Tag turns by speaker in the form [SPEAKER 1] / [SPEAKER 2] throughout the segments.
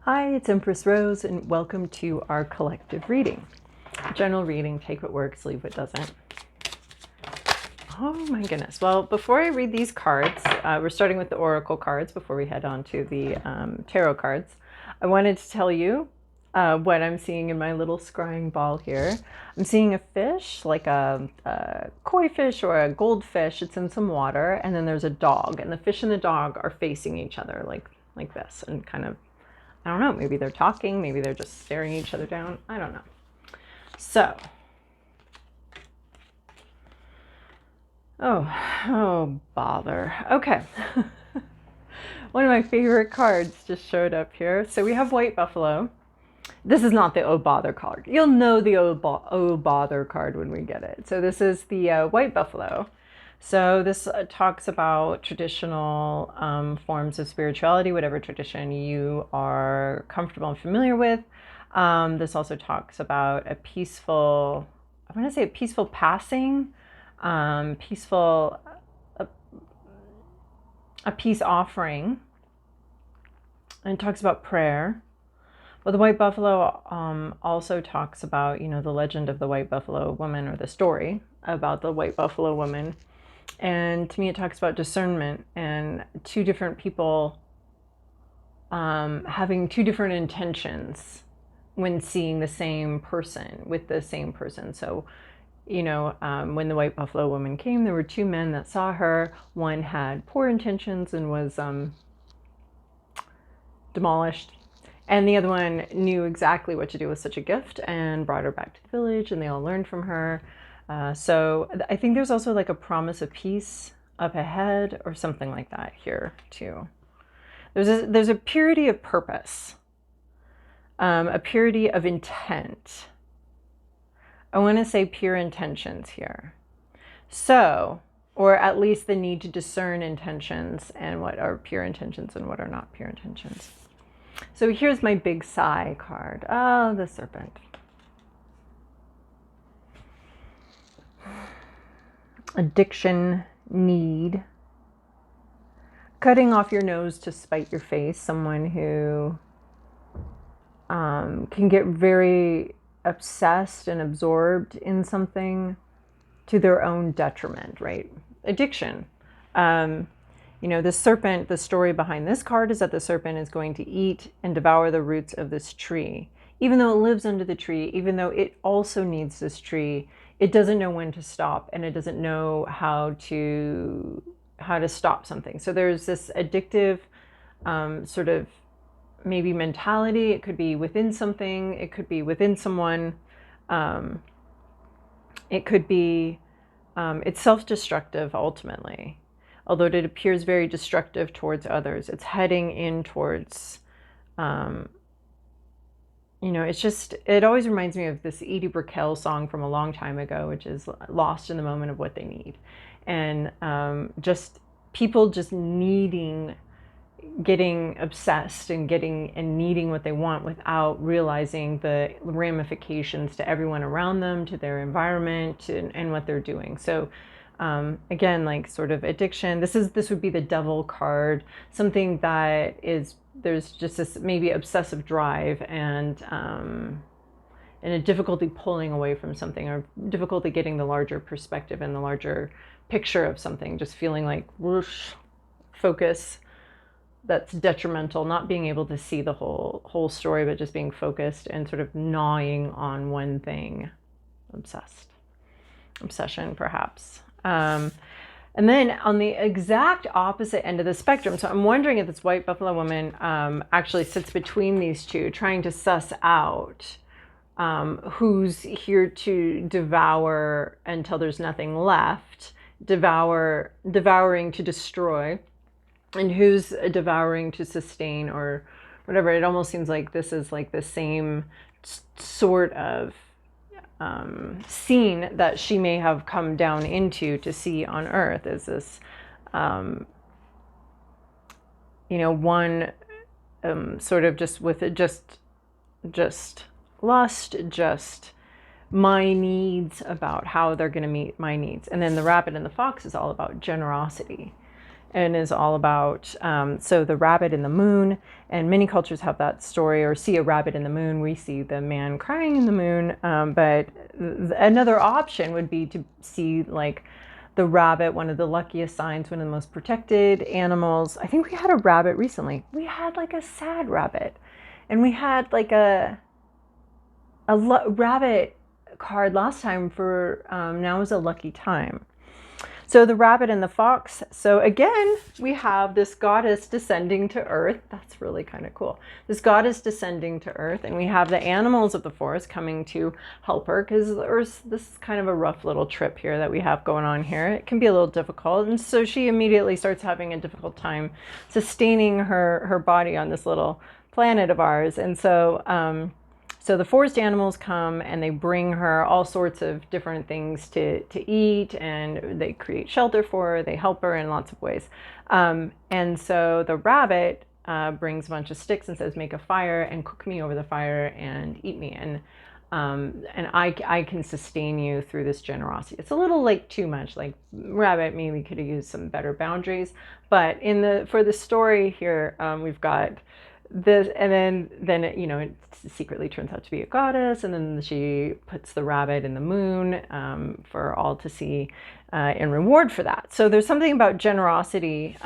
[SPEAKER 1] Hi, it's Empress Rose, and welcome to our collective reading. General reading, take what works, leave what doesn't. Oh my goodness. Well, before I read these cards, we're starting with the oracle cards before we head on to the tarot cards. I wanted to tell you what I'm seeing in my little scrying ball here. I'm seeing a fish, like a koi fish or a goldfish. It's in some water, and then there's a dog, and the fish and the dog are facing each other like this, and kind of, I don't know, maybe they're talking, maybe they're just staring each other down. I don't know. So, oh, bother. Okay. One of my favorite cards just showed up here. So we have White Buffalo. This is not the Oh Bother card. You'll know the Oh Bother card when we get it. So this is the White Buffalo. So this talks about traditional forms of spirituality, whatever tradition you are comfortable and familiar with. This also talks about a peaceful, I want to say a peaceful passing, peaceful, a peace offering. And it talks about prayer. But the White Buffalo also talks about, the legend of the White Buffalo woman, or the story about the White Buffalo woman. And to me, it talks about discernment and two different people having two different intentions when seeing the same person with the same person. So, when the White Buffalo woman came, there were two men that saw her. One had poor intentions and was demolished. And the other one knew exactly what to do with such a gift and brought her back to the village, and they all learned from her. So I think there's also like a promise of peace up ahead or something like that here too. There's a purity of purpose, a purity of intent. I want to say pure intentions here. So, or at least the need to discern intentions and what are pure intentions and what are not pure intentions. So here's my big sigh card. Oh, the serpent. Addiction, need. Cutting off your nose to spite your face. Someone who can get very obsessed and absorbed in something to their own detriment, right? Addiction. The serpent, the story behind this card is that the serpent is going to eat and devour the roots of this tree. Even though it lives under the tree, even though it also needs this tree, it doesn't know when to stop, and it doesn't know how to stop something. So there's this addictive sort of maybe mentality. It could be within something. It could be within someone. It could be, it's self-destructive ultimately. Although it appears very destructive towards others, it's heading in towards, it always reminds me of this Edie Brickell song from a long time ago, which is lost in the moment of what they need. And just people just getting obsessed and needing what they want without realizing the ramifications to everyone around them, to their environment, and what they're doing. So again, like sort of addiction. This would be the devil card, something that there's just this maybe obsessive drive and a difficulty pulling away from something, or difficulty getting the larger perspective and the larger picture of something, just feeling like whoosh, focus that's detrimental, not being able to see the whole story, but just being focused and sort of gnawing on one thing. Obsession, perhaps. And then on the exact opposite end of the spectrum, so I'm wondering if this White Buffalo woman actually sits between these two, trying to suss out who's here to devour until there's nothing left, devouring to destroy, and who's devouring to sustain or whatever. It almost seems like this is like the same sort of scene that she may have come down into to see on Earth. Is this, one sort of just with just lust, just my needs, about how they're going to meet my needs. And then the rabbit and the fox is all about generosity and is all about, so the rabbit in the moon, and many cultures have that story or see a rabbit in the moon. We see the man crying in the moon, but another option would be to see like the rabbit, one of the luckiest signs, one of the most protected animals. I think we had a rabbit recently. We had like a sad rabbit, and we had like a rabbit card last time for now is a lucky time. So the rabbit and the fox. So again, we have this goddess descending to earth. That's really kind of cool. This goddess descending to earth, and we have the animals of the forest coming to help her, because this is kind of a rough little trip here that we have going on here. It can be a little difficult, and so she immediately starts having a difficult time sustaining her body on this little planet of ours. And so the forest animals come and they bring her all sorts of different things to eat, and they create shelter for her, they help her in lots of ways. And so the rabbit brings a bunch of sticks and says, make a fire and cook me over the fire and eat me. And I can sustain you through this generosity. It's a little like too much, like rabbit maybe could have used some better boundaries. But for the story here, we've got this, and then it secretly turns out to be a goddess, and then she puts the rabbit in the moon for all to see in reward for that. So there's something about generosity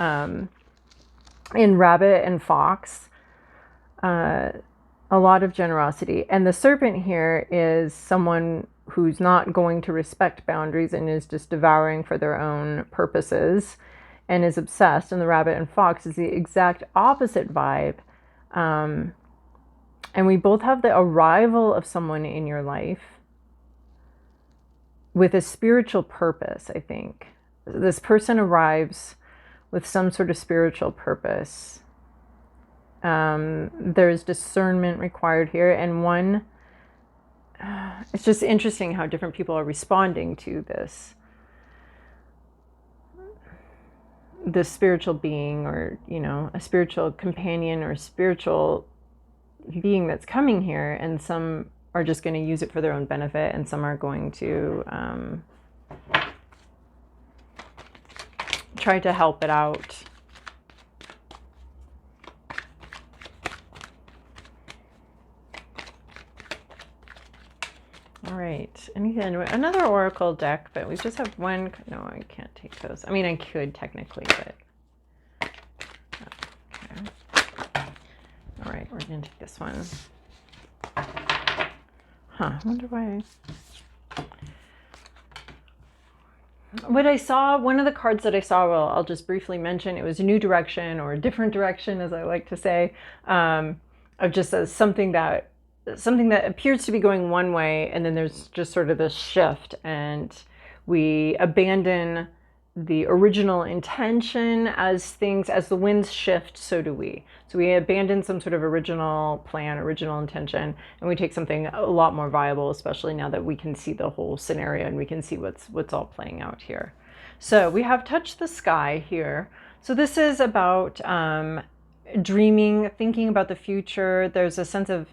[SPEAKER 1] in rabbit and fox, a lot of generosity. And the serpent here is someone who's not going to respect boundaries and is just devouring for their own purposes and is obsessed. And the rabbit and fox is the exact opposite vibe. And we both have the arrival of someone in your life with a spiritual purpose, I think. This person arrives with some sort of spiritual purpose. There's discernment required here, and it's just interesting how different people are responding to this spiritual being, or a spiritual companion or spiritual being that's coming here. And some are just going to use it for their own benefit, and some are going to try to help it out. All right, another oracle deck, but we just have one. No, I can't take those. I mean, I could technically, but okay. All right, we're gonna take this one. I wonder why. What I saw, one of the cards that I saw, well, I'll just briefly mention, it was a new direction, or a different direction, as I like to say, of just something that appears to be going one way, and then there's just sort of this shift, and we abandon the original intention as the winds shift, so do we. So we abandon some sort of original plan, original intention, and we take something a lot more viable, especially now that we can see the whole scenario and we can see what's all playing out here. So we have Touch the Sky here. So this is about dreaming, thinking about the future. There's a sense of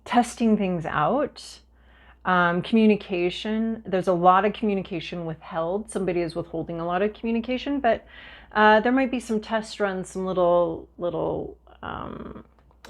[SPEAKER 1] testing things out. Communication, there's a lot of communication withheld. Somebody is withholding a lot of communication, but there might be some test runs, some little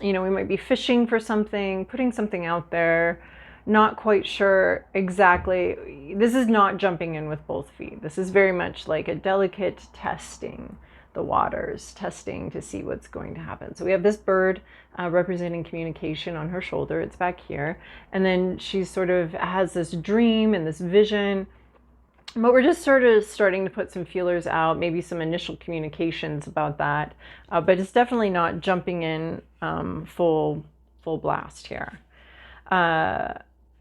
[SPEAKER 1] we might be fishing for something, putting something out there, not quite sure exactly. This is not jumping in with both feet. This is very much like a delicate testing the waters, testing to see what's going to happen. So we have this bird representing communication on her shoulder. It's back here. And then she sort of has this dream and this vision. But we're just sort of starting to put some feelers out, maybe some initial communications about that. But it's definitely not jumping in full blast here.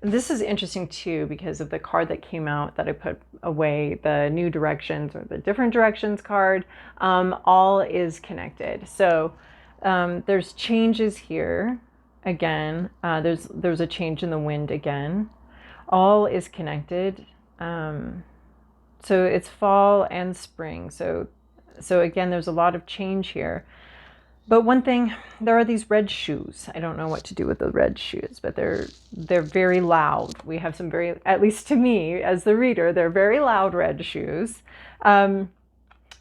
[SPEAKER 1] This is interesting too, because of the card that came out that I put away, the new directions, or the different directions card. All is connected. So there's changes here again. There's a change in the wind again. All is connected. So it's fall and spring. So again, there's a lot of change here. But one thing, there are these red shoes. I don't know what to do with the red shoes, but they're very loud. We have some very, at least to me as the reader, they're very loud red shoes. And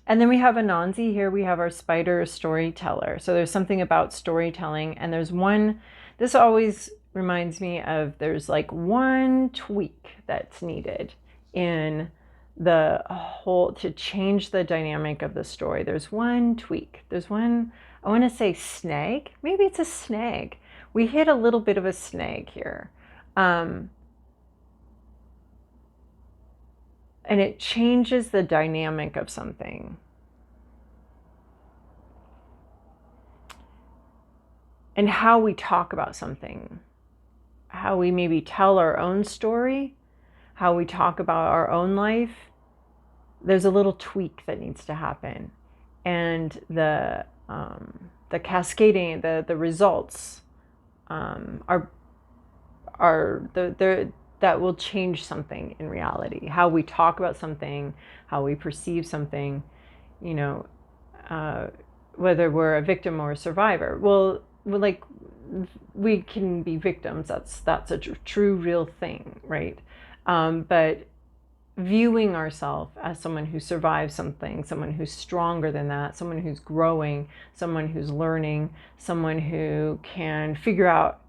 [SPEAKER 1] then we have Anansi here. We have our spider storyteller. So there's something about storytelling, and there's one. This always reminds me of, there's like one tweak that's needed in the whole to change the dynamic of the story. There's one tweak. There's one, I want to say snag. Maybe it's a snag. We hit a little bit of a snag here. And it changes the dynamic of something. And how we talk about something. How we maybe tell our own story. How we talk about our own life. There's a little tweak that needs to happen. And the cascading, the results are that will change something in reality. How we talk about something, how we perceive something, you know, whether we're a victim or a survivor. Well, like, we can be victims. That's a true, real thing, right? But viewing ourselves as someone who survives something, someone who's stronger than that, someone who's growing, someone who's learning, someone who can figure out,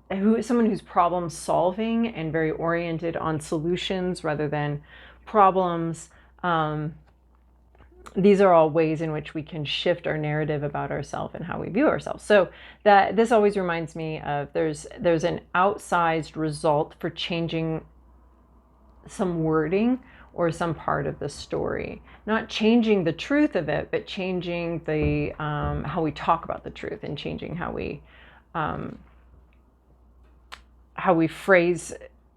[SPEAKER 1] someone who's problem solving and very oriented on solutions rather than problems. These are all ways in which we can shift our narrative about ourselves and how we view ourselves. So that this always reminds me of, there's an outsized result for changing some wording or some part of the story. Not changing the truth of it, but changing the how we talk about the truth, and changing how we phrase,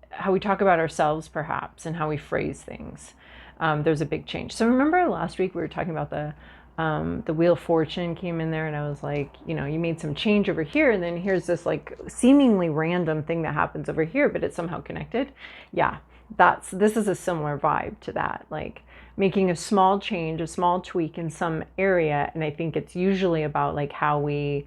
[SPEAKER 1] how we talk about ourselves perhaps, and how we phrase things. There's a big change. So remember last week we were talking about the Wheel of Fortune came in there, and I was like, you made some change over here, and then here's this like seemingly random thing that happens over here, but it's somehow connected. Yeah, this is a similar vibe to that, like making a small change, a small tweak in some area. And I think it's usually about like how we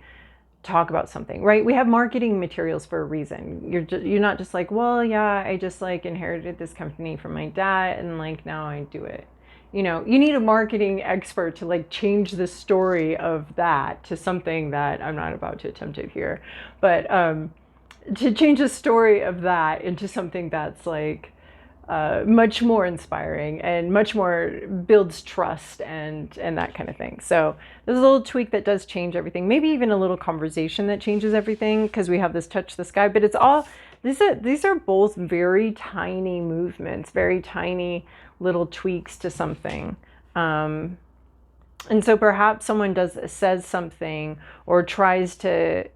[SPEAKER 1] talk about something, right? We have marketing materials for a reason. You're not just like, well, yeah, I just like inherited this company from my dad, and like now I do it. You need a marketing expert to like change the story of that to something that I'm not about to attempt it here, but to change the story of that into something that's like much more inspiring and much more builds trust and that kind of thing. So there's a little tweak that does change everything. Maybe even a little conversation that changes everything, because we have this touch the sky. But it's all, these are both very tiny movements, very tiny little tweaks to something. And so perhaps someone says something or tries to,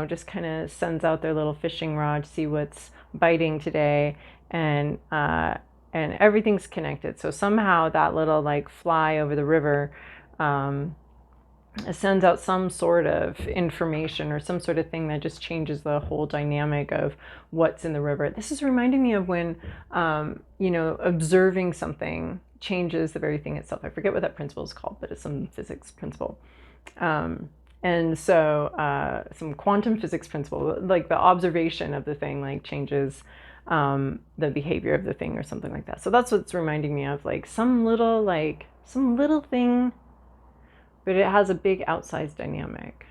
[SPEAKER 1] just kind of sends out their little fishing rod to see what's biting today, and everything's connected. So somehow that little like fly over the river sends out some sort of information or some sort of thing that just changes the whole dynamic of what's in the river. This is reminding me of when, observing something changes the very thing itself. I forget what that principle is called, but it's some physics principle. And so some quantum physics principle, like the observation of the thing like changes the behavior of the thing or something like that. So that's what's reminding me of, like some little thing, but it has a big outsized dynamic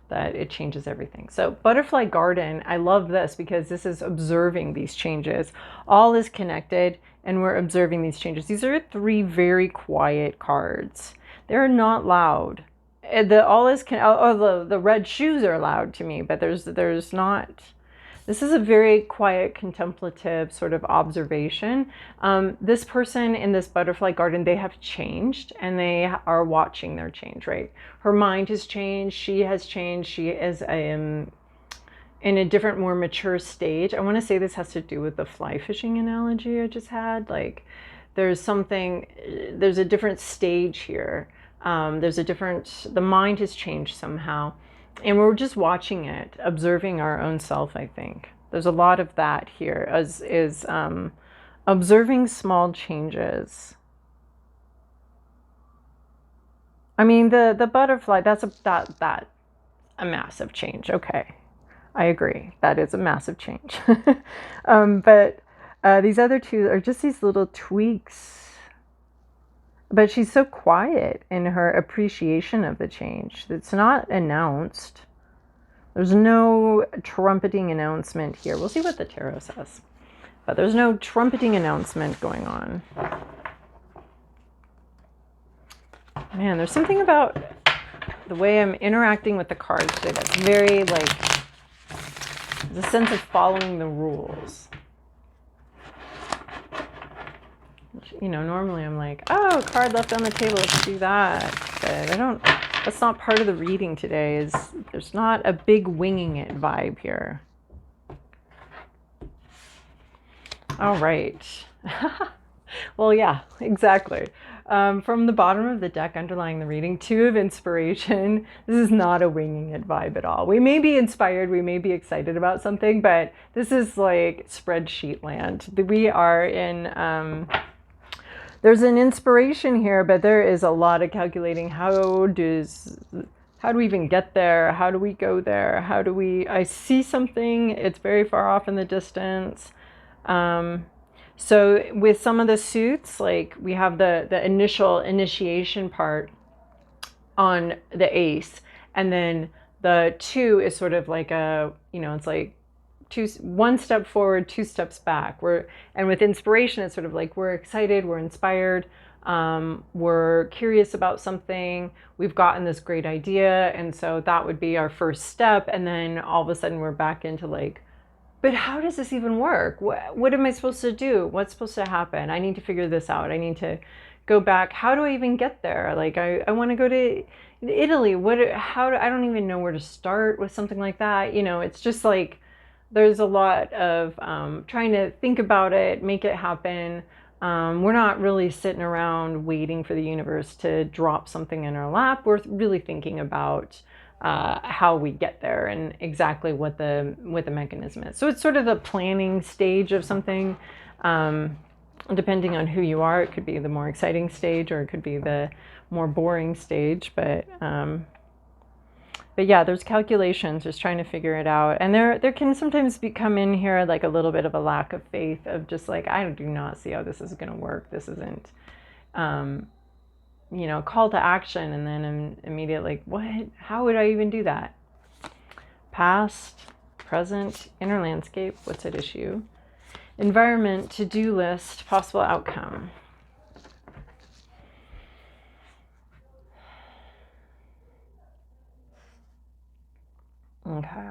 [SPEAKER 1] that it changes everything. So butterfly garden, I love this because this is observing these changes. All is connected and we're observing these changes. These are 3 very quiet cards. They're not loud. The red shoes are loud to me, but there's not. This is a very quiet, contemplative sort of observation. This person in this butterfly garden, they have changed and they are watching their change, right? Her mind has changed. She has changed. She is in a different, more mature stage. I want to say this has to do with the fly fishing analogy I just had. Like there's a different stage here. The mind has changed somehow. And we're just watching it, observing our own self, I think. There's a lot of that here, is observing small changes. I mean, the butterfly, that's a massive change. Okay. I agree. That is a massive change. But these other two are just these little tweaks. But she's so quiet in her appreciation of the change. It's not announced. There's no trumpeting announcement here. We'll see what the tarot says. But there's no trumpeting announcement going on. Man, there's something about the way I'm interacting with the cards today that's very like the sense of following the rules. You know, normally I'm like, oh, a card left on the table, let's do that. But I don't, that's not part of the reading today. There's not a big winging it vibe here. All right. Well, yeah, exactly. From the bottom of the deck underlying the reading, 2 of inspiration. This is not a winging it vibe at all. We may be inspired, we may be excited about something, but this is like spreadsheet land. We are in, there's an inspiration here, but there is a lot of calculating. How do we even get there? How do we go there? I see something, it's very far off in the distance. So with some of the suits, like we have the initial initiation part on the ace, and then the 2 is sort of like a, you know, it's like 1 step forward, 2 steps back. And with inspiration, it's sort of like we're excited, we're inspired, we're curious about something, we've gotten this great idea, and so that would be our first step, and then all of a sudden we're back into like, but how does this even work? What am I supposed to do? What's supposed to happen? I need to figure this out. I need to go back. How do I even get there? Like, I want to go to Italy. I don't even know where to start with something like that. You know, it's just like, there's a lot of trying to think about it, make it happen. We're not really sitting around waiting for the universe to drop something in our lap. We're really thinking about how we get there and exactly what the mechanism is. So it's sort of the planning stage of something. Depending on who you are, it could be the more exciting stage or it could be the more boring stage. But yeah, there's calculations, just trying to figure it out. And there can sometimes come in here like a little bit of a lack of faith of just like, I do not see how this is going to work. This isn't, you know, call to action, and then immediately like, what? How would I even do that? Past, present, inner landscape, what's at issue? Environment, to-do list, possible outcome. Okay.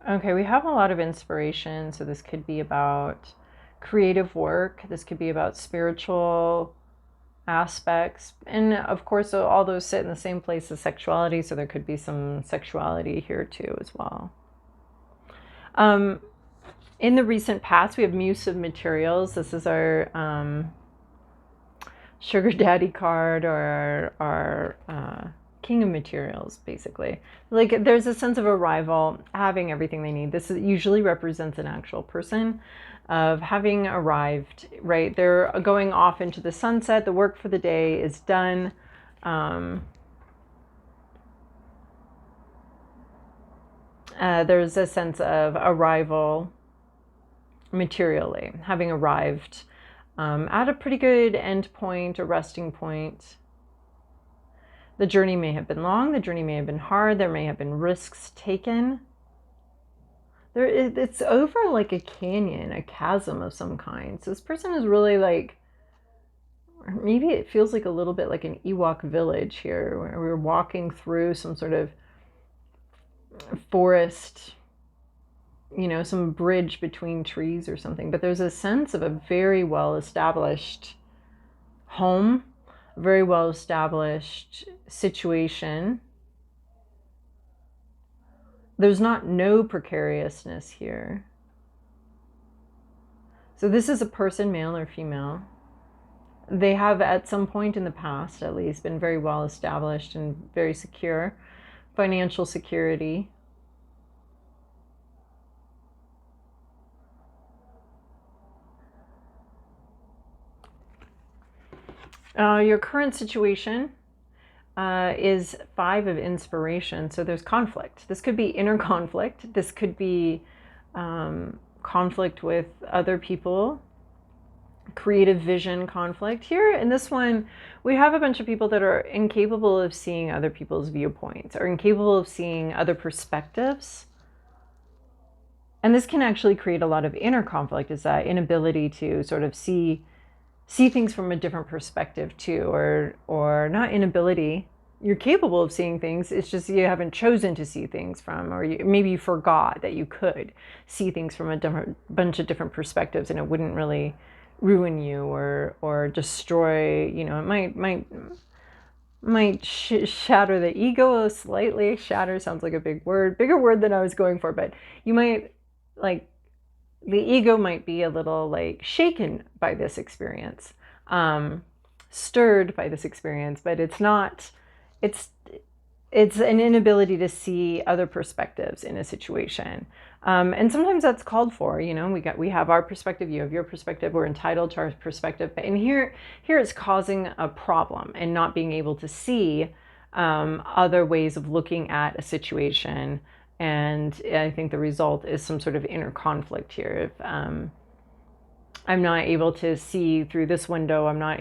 [SPEAKER 1] Okay, we have a lot of inspiration, so this could be about creative work. This could be about spiritual aspects. And of course, all those sit in the same place as sexuality, so there could be some sexuality here too as well. In the recent past, we have Muse of Materials. This is our sugar daddy card, or our king of materials, basically. Like, there's a sense of arrival, having everything they need. This usually represents an actual person of having arrived, right? They're going off into the sunset. The work for the day is done. There's a sense of arrival materially, having arrived at a pretty good end point, a resting point. The journey may have been long, the journey may have been hard, there may have been risks taken. It's over like a canyon, a chasm of some kind. So this person is really like, maybe it feels like a little bit like an Ewok village here, where we're walking through some sort of forest, you know, some bridge between trees or something. But there's a sense of a very well-established home, a very well-established situation. There's no precariousness here. So this is a person, male or female. They have at some point in the past, at least, been very well established and very secure. Financial security. Your current situation is 5 of inspiration. So there's conflict. This could be inner conflict. This could be conflict with other people, creative vision conflict. Here in this one, we have a bunch of people that are incapable of seeing other people's viewpoints or incapable of seeing other perspectives. And this can actually create a lot of inner conflict, is that inability to sort of see things from a different perspective too, or not inability. You're capable of seeing things. It's just you haven't chosen to see things from, or maybe you forgot that you could see things from a bunch of different perspectives, and it wouldn't really ruin you or destroy. You know, it might shatter the ego slightly. Shatter sounds like a bigger word than I was going for, but you might like the ego might be a little like shaken by this experience, stirred by this experience, but it's not. It's an inability to see other perspectives in a situation. And sometimes that's called for. You know, we have our perspective, you have your perspective, we're entitled to our perspective. And here it's causing a problem and not being able to see other ways of looking at a situation. And I think the result is some sort of inner conflict here. If I'm not able to see through this window, I'm not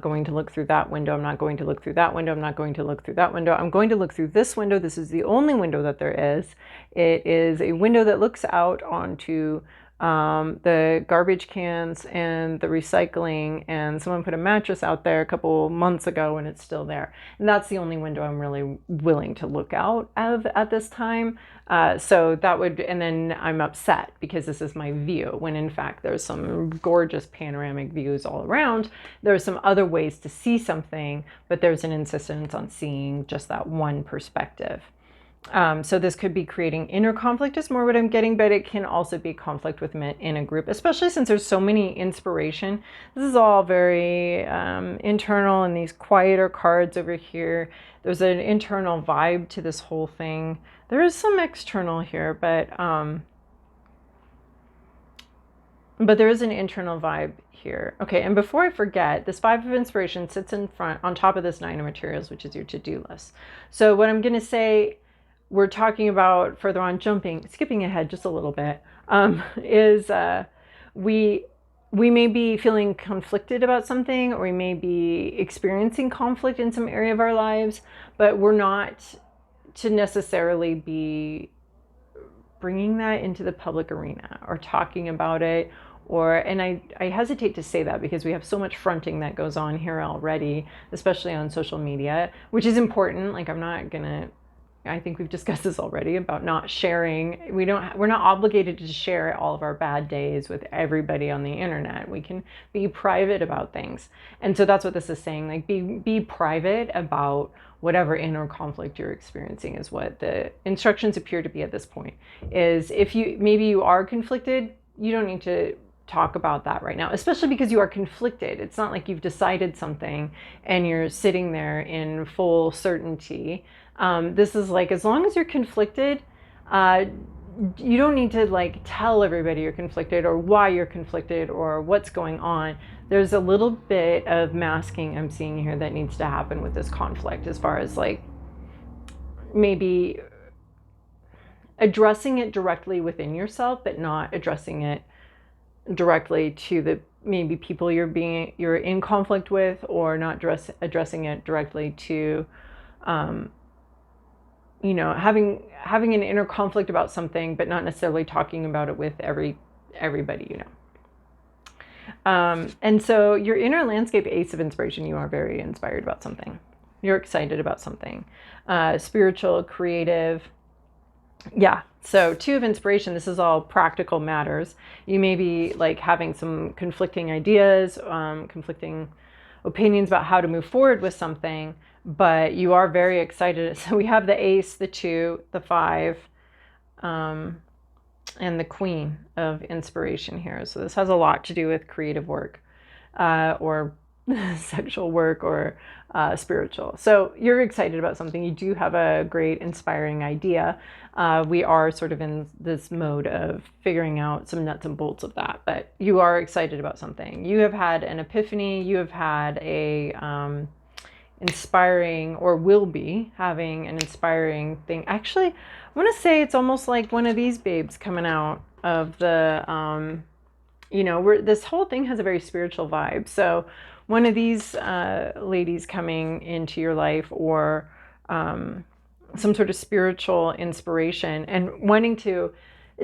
[SPEAKER 1] going to look through that window, I'm not going to look through that window, I'm not going to look through that window, I'm going to look through this window. This is the only window that there is. It is a window that looks out onto the garbage cans and the recycling, and someone put a mattress out there a couple months ago and it's still there. And that's the only window I'm really willing to look out of at this time. So that would, and then I'm upset because this is my view, when in fact there's some gorgeous panoramic views all around. There are some other ways to see something, but there's an insistence on seeing just that one perspective. So this could be creating inner conflict is more what I'm getting, but it can also be conflict in a group, especially since there's so many inspiration. This is all very internal, and these quieter cards over here. There's an internal vibe to this whole thing. There is some external here, but there is an internal vibe here. Okay, and before I forget, this 5 of inspiration sits in front on top of this 9 of materials, which is your to-do list. So what I'm going to say, we're talking about further on, skipping ahead just a little bit, is we may be feeling conflicted about something, or we may be experiencing conflict in some area of our lives, but we're not to necessarily be bringing that into the public arena or talking about it. And I hesitate to say that because we have so much fronting that goes on here already, especially on social media, which is important. Like, I think we've discussed this already about not sharing. We're not obligated to share all of our bad days with everybody on the internet. We can be private about things. And so that's what this is saying. Like, be private about whatever inner conflict you're experiencing, is what the instructions appear to be at this point. Is if maybe you are conflicted, you don't need to talk about that right now, especially because you are conflicted. It's not like you've decided something and you're sitting there in full certainty. This is like, as long as you're conflicted, you don't need to like tell everybody you're conflicted or why you're conflicted or what's going on. There's a little bit of masking I'm seeing here that needs to happen with this conflict, as far as like maybe addressing it directly within yourself, but not addressing it directly to the maybe people you're in conflict with, or not addressing it directly to having an inner conflict about something, but not necessarily talking about it with everybody. And so your inner landscape ace of inspiration, you are very inspired about something. You're excited about something, spiritual, creative. Yeah. So 2 of inspiration, this is all practical matters. You may be like having some conflicting ideas, conflicting opinions about how to move forward with something, but you are very excited. So we have the ace, the 2, the 5, and the queen of inspiration here. So this has a lot to do with creative work, or sexual work or spiritual. So you're excited about something. You do have a great inspiring idea. We are sort of in this mode of figuring out some nuts and bolts of that, but you are excited about something. You have had an epiphany. You have had a inspiring, or will be having an inspiring thing. Actually, I want to say it's almost like one of these babes coming out of the this whole thing has a very spiritual vibe. So one of these ladies coming into your life, or some sort of spiritual inspiration, and wanting to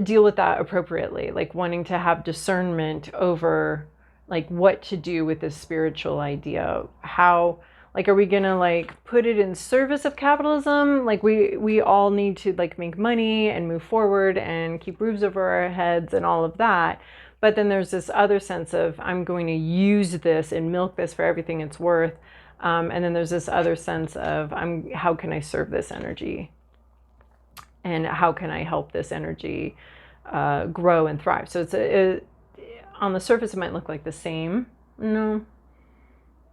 [SPEAKER 1] deal with that appropriately, like wanting to have discernment over like what to do with this spiritual idea. How, like, are we gonna like put it in service of capitalism? Like we all need to like make money and move forward and keep roofs over our heads and all of that. But then there's this other sense of, I'm going to use this and milk this for everything it's worth. And then there's this other sense of, how can I serve this energy? And how can I help this energy grow and thrive? So on the surface, it might look like the same. No.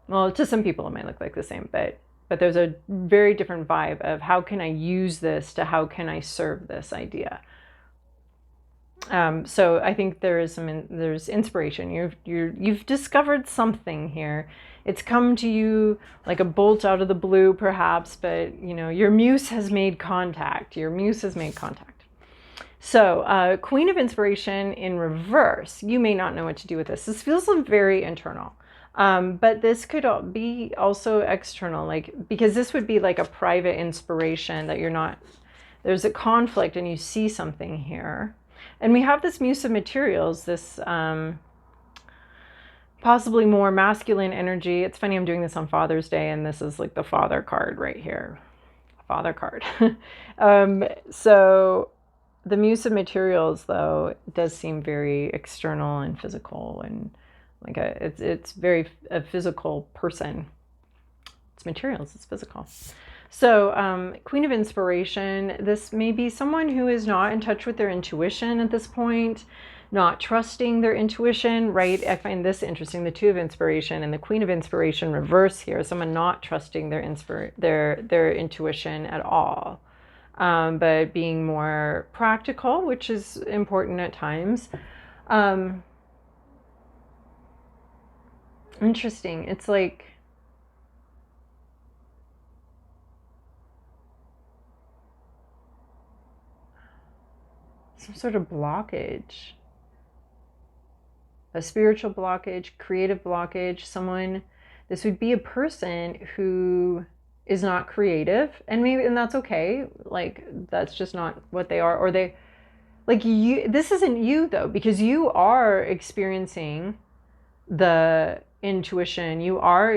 [SPEAKER 1] Well, to some people, it might look like the same, but there's a very different vibe of, how can I use this to, how can I serve this idea? So I think there's inspiration. You've discovered something here. It's come to you like a bolt out of the blue, perhaps, but your muse has made contact. So Queen of Inspiration in reverse. You may not know what to do with this. This feels very internal. But this could be also external, like, because this would be like a private inspiration that there's a conflict and you see something here. And we have this Muse of Materials, this possibly more masculine energy. It's funny, I'm doing this on Father's Day, and this is like the father card right here. Father card. So the Muse of Materials, though, does seem very external and physical, and like it's very a physical person. It's materials, it's physical. So Queen of Inspiration, this may be someone who is not in touch with their intuition at this point, not trusting their intuition, right? I find this interesting, the Two of Inspiration and the Queen of Inspiration reverse here, someone not trusting their intuition at all, but being more practical, which is important at times. Interesting. It's like, some sort of blockage, a spiritual blockage, creative blockage. This would be a person who is not creative, and that's okay. Like, that's just not what they are, or this isn't you though, because you are experiencing the intuition, you are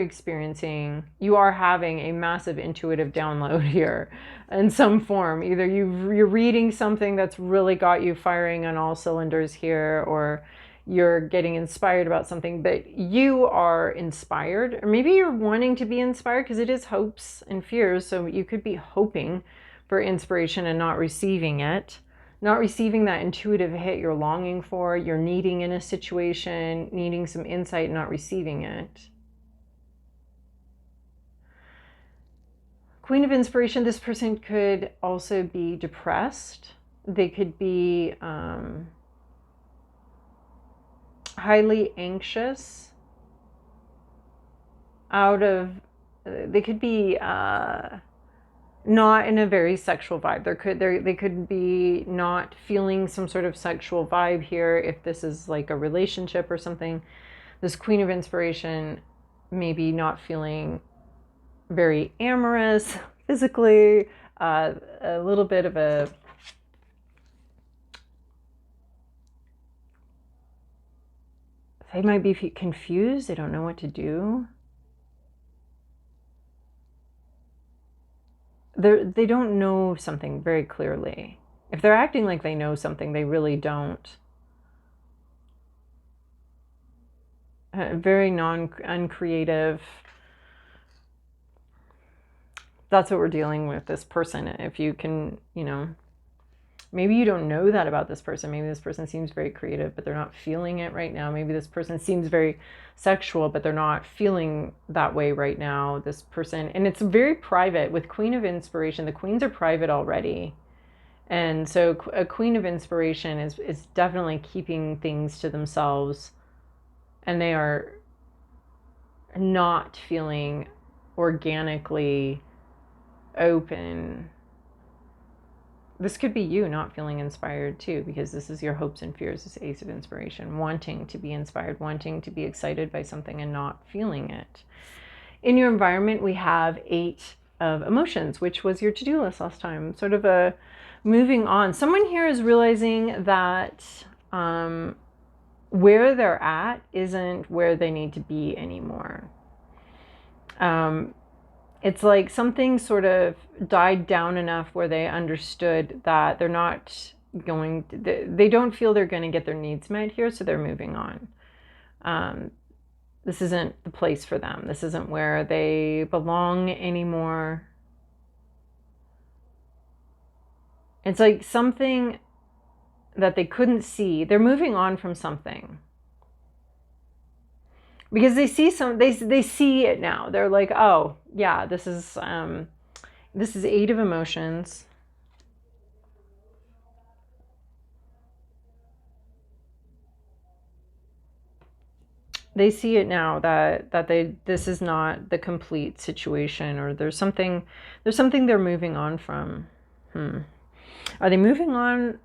[SPEAKER 1] having a massive intuitive download here in some form. Either you're reading something that's really got you firing on all cylinders here, or you're getting inspired about something, but you are inspired, or maybe you're wanting to be inspired, because it is hopes and fears. So you could be hoping for inspiration and not receiving it. Not receiving that intuitive hit you're longing for, you're needing in a situation, needing some insight, not receiving it. Queen of Inspiration, this person could also be depressed. They could be highly anxious. They could be not in a very sexual vibe. They could be not feeling some sort of sexual vibe here, if this is like a relationship or something. This Queen of Inspiration maybe not feeling very amorous physically, a little bit of they might be confused. They don't know what to do. They don't know something very clearly. If they're acting like they know something, they really don't. Very uncreative. That's what we're dealing with, this person. If you can, Maybe you don't know that about this person. Maybe this person seems very creative, but they're not feeling it right now. Maybe this person seems very sexual, but they're not feeling that way right now. This person, and it's very private. With Queen of Inspiration, the queens are private already. And so a Queen of Inspiration is definitely keeping things to themselves, and they are not feeling organically open. This could be you not feeling inspired too, because this is your hopes and fears, this Ace of Inspiration, wanting to be inspired, wanting to be excited by something and not feeling it. In your environment, we have 8 of Emotions, which was your to-do list last time, sort of a moving on. Someone here is realizing that where they're at isn't where they need to be anymore. It's like something sort of died down enough where they understood that they're not going to, they don't feel they're going to get their needs met here, so they're moving on. This isn't the place for them. This isn't where they belong anymore. It's like something that they couldn't see. They're moving on from something. Because they see they see it now. They're like, oh yeah, this is 8 of Emotions. They see it now that this is not the complete situation, or there's something they're moving on from. Are they moving on?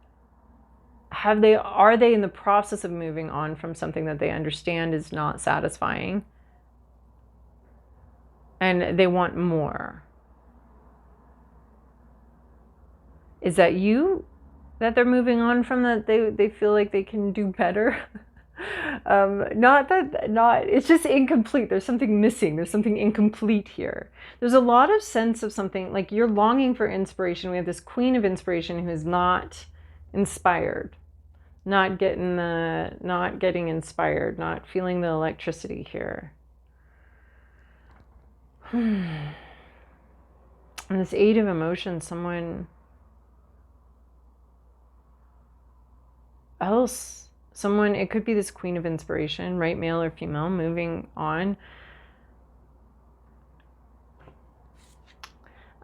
[SPEAKER 1] Are they in the process of moving on from something that they understand is not satisfying? And they want more. Is that you that they're moving on from, that they feel like they can do better? It's just incomplete. There's something missing. There's something incomplete here. There's a lot of sense of something, like you're longing for inspiration. We have this Queen of Inspiration who is not inspired, not getting inspired, not feeling the electricity here. And this 8 of Emotions, someone else, it could be this Queen of Inspiration, right, male or female, moving on.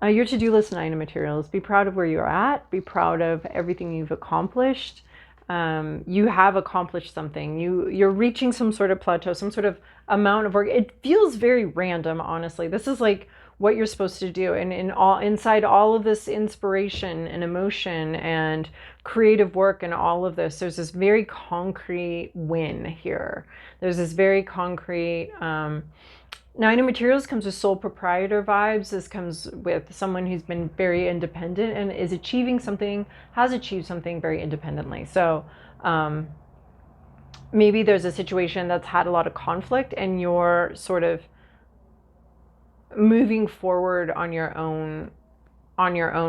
[SPEAKER 1] Your to-do list, 9 of Materials. Be proud of where you're at. Be proud of everything you've accomplished. You have accomplished something. You're reaching some sort of plateau, some sort of amount of work. It feels very random, honestly. This is like what you're supposed to do. And inside all of this inspiration and emotion and creative work and all of this, there's this very concrete win here. There's this very concrete 9 of Materials comes with sole proprietor vibes. This comes with someone who's been very independent and has achieved something very independently. So maybe there's a situation that's had a lot of conflict and you're sort of moving forward on your own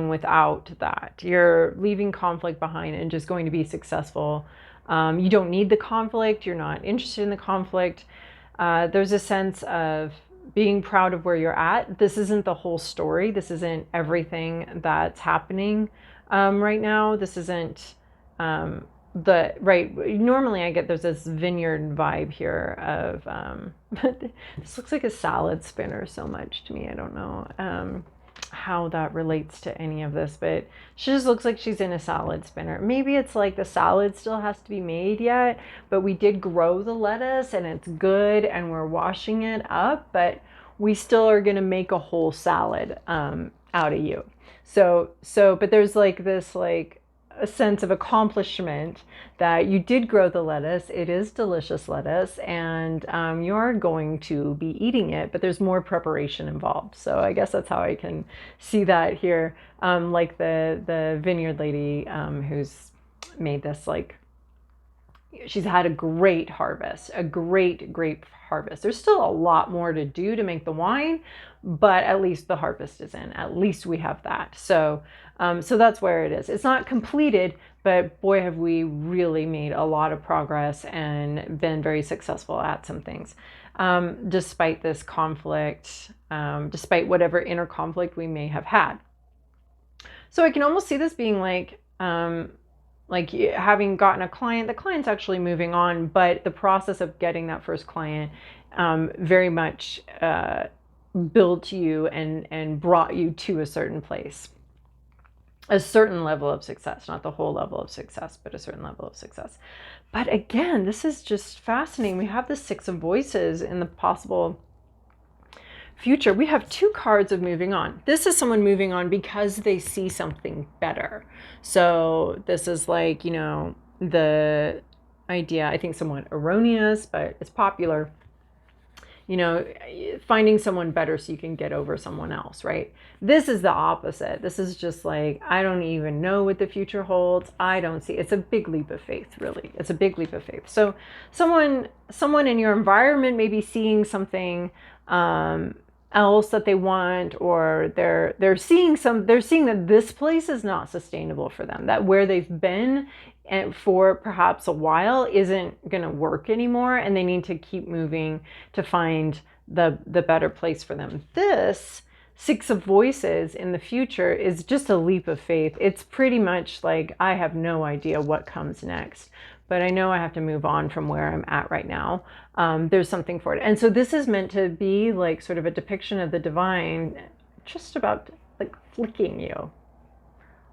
[SPEAKER 1] without that. You're leaving conflict behind and just going to be successful. You don't need the conflict. You're not interested in the conflict. There's a sense of being proud of where you're at. This isn't the whole story. This isn't everything that's happening right now. This isn't normally I get, there's this vineyard vibe here of, this looks like a salad spinner so much to me. I don't know how that relates to any of this, but she just looks like she's in a salad spinner. Maybe it's like the salad still has to be made yet, but we did grow the lettuce and it's good and we're washing it up, but we still are going to make a whole salad out of you. But there's like this, like a sense of accomplishment that you did grow the lettuce. It is delicious lettuce, and you're going to be eating it, but there's more preparation involved. So I guess that's how I can see that here. Like the vineyard lady who's made this, like, she's had a great harvest, a great grape harvest. There's still a lot more to do to make the wine, but at least the harvest is in. At least we have that. So that's where it is. It's not completed, but boy, have we really made a lot of progress and been very successful at some things. Despite this conflict, despite whatever inner conflict we may have had. So I can almost see this being like, like having gotten a client, the client's actually moving on, but the process of getting that first client very much built you and brought you to a certain place, a certain level of success, not the whole level of success, but a certain level of success. But again, this is just fascinating. We have the Six of Voices in the possible future. We have two cards of moving on. This is someone moving on because they see something better. So this is like, the idea, I think somewhat erroneous, but it's popular, finding someone better so you can get over someone else, right? This is the opposite. This is just like, I don't even know what the future holds. I don't see. It's a big leap of faith, really. It's a big leap of faith. So someone in your environment may be seeing something else that they want, or they're seeing that this place is not sustainable for them, that where they've been and for perhaps a while isn't going to work anymore, and they need to keep moving to find the better place for them. This Six of Voices in the future is just a leap of faith. It's pretty much like, I have no idea what comes next, but I know I have to move on from where I'm at right now. There's something for it. And so this is meant to be like sort of a depiction of the divine just about like flicking you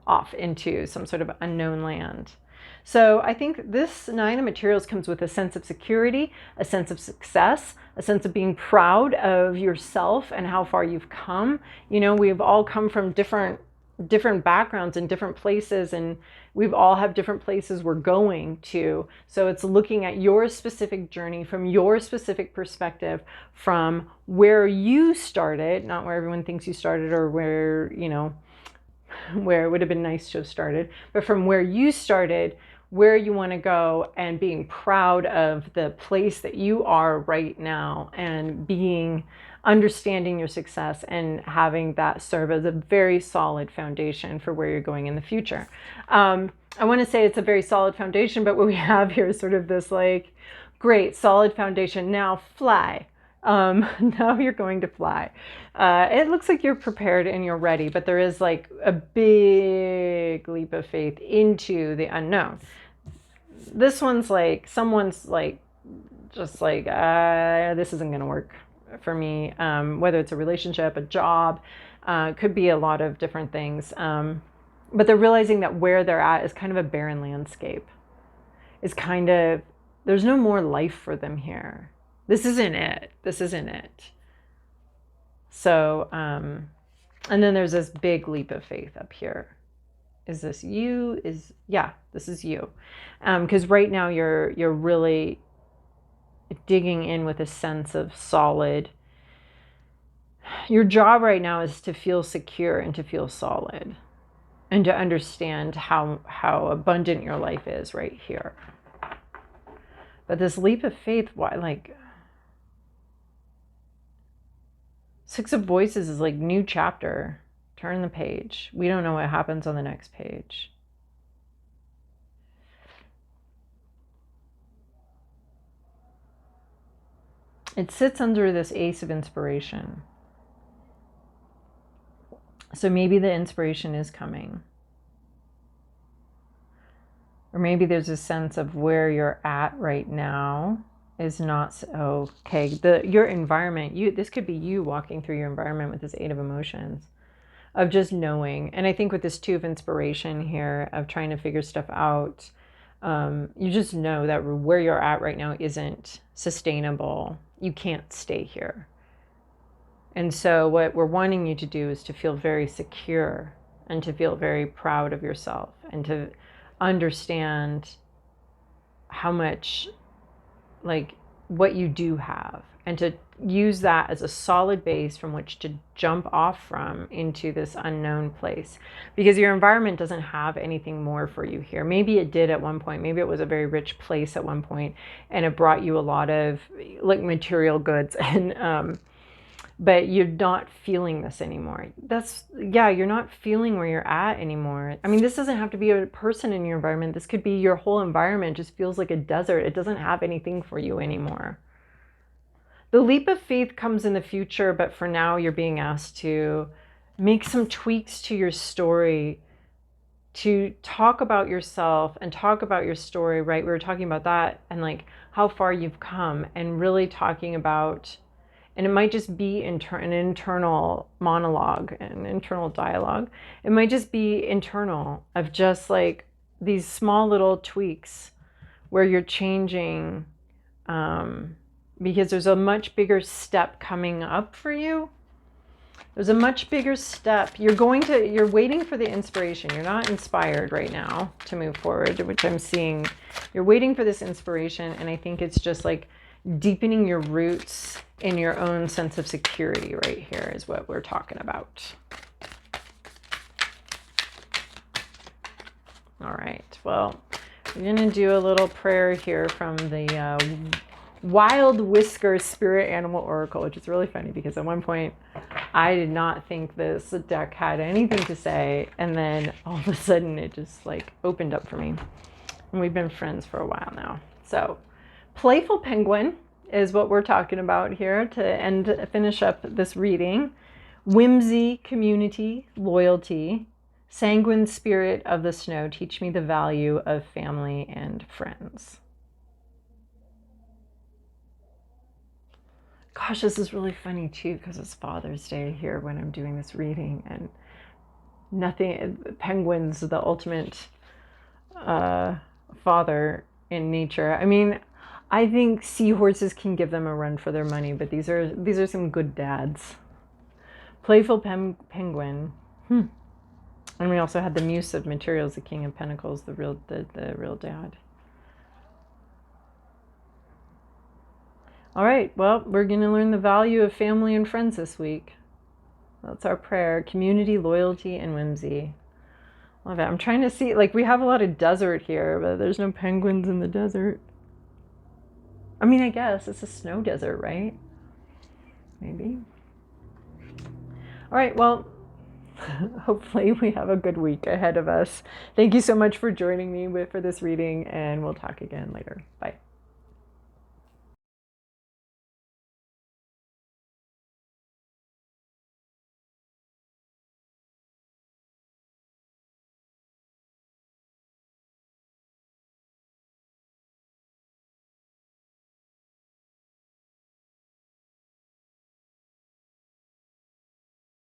[SPEAKER 1] off into some sort of unknown land. So I think this Nine of Materials comes with a sense of security, a sense of success, a sense of being proud of yourself and how far you've come. We've all come from different backgrounds and different places, and we've all have different places we're going to. So it's looking at your specific journey from your specific perspective, from where you started, not where everyone thinks you started, or where it would have been nice to have started, but from where you started, where you want to go, and being proud of the place that you are right now, and understanding your success and having that serve as a very solid foundation for where you're going in the future. I want to say it's a very solid foundation, but what we have here is sort of this like, great, solid foundation, now fly. Now you're going to fly. It looks like you're prepared and you're ready, but there is like a big leap of faith into the unknown. This one's like, someone's like, just like, this isn't going to work for me. Whether it's a relationship, a job, could be a lot of different things. But they're realizing that where they're at is kind of a barren landscape. There's no more life for them here. This isn't it. So, and then there's this big leap of faith up here. Is this you? Yeah, this is you. Because right now you're really digging in with a sense of solid. Your job right now is to feel secure and to feel solid, and to understand how abundant your life is right here. But this leap of faith, why, like, Six of Voices is like new chapter. Turn the page. We don't know what happens on the next page. It sits under this Ace of Inspiration. So maybe the inspiration is coming. Or maybe there's a sense of where you're at right now is not so okay. Your environment, this could be you walking through your environment with this Eight of Emotions, of just knowing. And I think with this Two of Inspiration here, of trying to figure stuff out, you just know that where you're at right now isn't sustainable. You can't stay here. And so what we're wanting you to do is to feel very secure, and to feel very proud of yourself, and to understand how much, like, what you do have, and to use that as a solid base from which to jump off from into this unknown place, because your environment doesn't have anything more for you here. Maybe it did at one point. Maybe it was a very rich place at one point, and it brought you a lot of like material goods, and but you're not feeling this anymore. You're not feeling where you're at anymore. I mean, this doesn't have to be a person in your environment. This could be your whole environment just feels like a desert. It doesn't have anything for you anymore. The leap of faith comes in the future, but for now you're being asked to make some tweaks to your story to talk about yourself and talk about your story, right? We were talking about that and like how far you've come, and really talking about, and it might just be an internal monologue, an internal dialogue. It might just be internal, of just like these small little tweaks where you're changing, because there's a much bigger step coming up for you. There's a much bigger step. You're waiting for the inspiration. You're not inspired right now to move forward, which I'm seeing. You're waiting for this inspiration, and I think it's just like deepening your roots in your own sense of security right here is what we're talking about. All right, well, we're going to do a little prayer here from the Wild Whisker Spirit Animal Oracle, which is really funny because at one point I did not think this deck had anything to say, and then all of a sudden it just like opened up for me. And we've been friends for a while now. So, playful penguin is what we're talking about here to finish up this reading. Whimsy, community, loyalty, sanguine spirit of the snow, teach me the value of family and friends. Gosh, this is really funny too, because it's Father's Day here when I'm doing this reading, and penguins, the ultimate father in nature. I mean, I think seahorses can give them a run for their money, but these are some good dads. Playful penguin. And we also had the Muse of Materials, the King of Pentacles, the real dad. All right, well, we're going to learn the value of family and friends this week. That's our prayer. Community, loyalty, and whimsy. Love it. I'm trying to see, like, we have a lot of desert here, but there's no penguins in the desert. I mean, I guess it's a snow desert, right? Maybe. All right, well, hopefully we have a good week ahead of us. Thank you so much for joining me for this reading, and we'll talk again later. Bye.